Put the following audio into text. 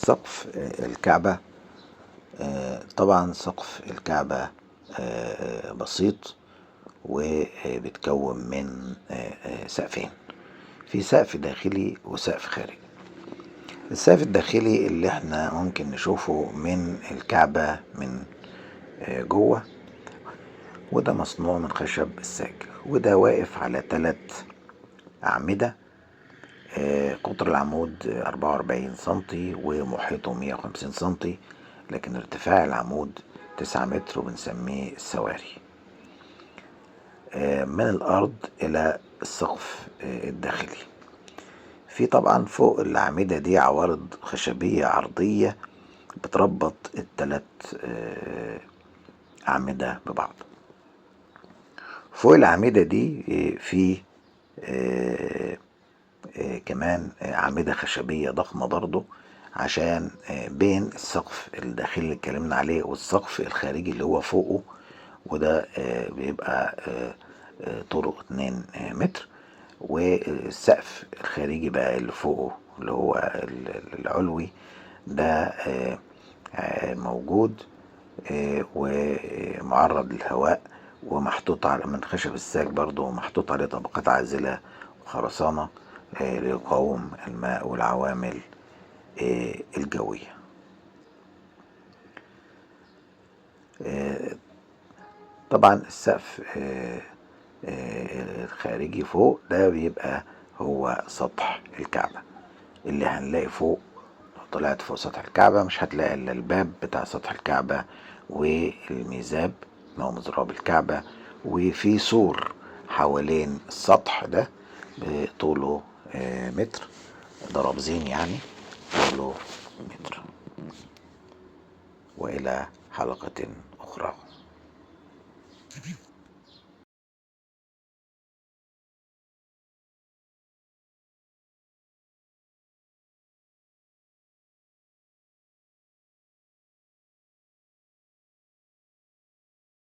سقف الكعبة. طبعا سقف الكعبة بسيط، وبتكون من سقفين، في سقف داخلي وسقف خارجي. السقف الداخلي اللي احنا ممكن نشوفه من الكعبة من جوه، وده مصنوع من خشب الساج، وده واقف على 3 أعمدة. قطر العمود 44 سنتي ومحيطه 150 سنتي، لكن ارتفاع العمود 9 متر وبنسميه السواري. من الأرض إلى السقف الداخلي. في طبعا فوق الأعمدة دي عوارض خشبية عرضية بتربط ال3 أعمدة ببعض. فوق الأعمدة دي في كمان أعمدة خشبية ضخمة برضو، عشان بين السقف الداخلي اللي اتكلمنا عليه والسقف الخارجي اللي هو فوقه، وده بيبقى طوله 2 متر، والسقف الخارجي بقى اللي فوقه اللي هو العلوي ده موجود ومعرض للهواء، ومحطوط على من خشب الساج برضو، ومحطوط عليه طبقات عازلة وخرسانة ليقاوم الماء والعوامل الجوية. طبعا السقف الخارجي فوق ده بيبقى هو سطح الكعبة اللي هنلاقي فوق. لو طلعت فوق سطح الكعبة مش هتلاقي الا الباب بتاع سطح الكعبة والميزاب او مزراب الكعبة، وفي سور حوالين السطح ده طوله متر، درابزين يعني طوله متر. وإلى حلقة أخرى.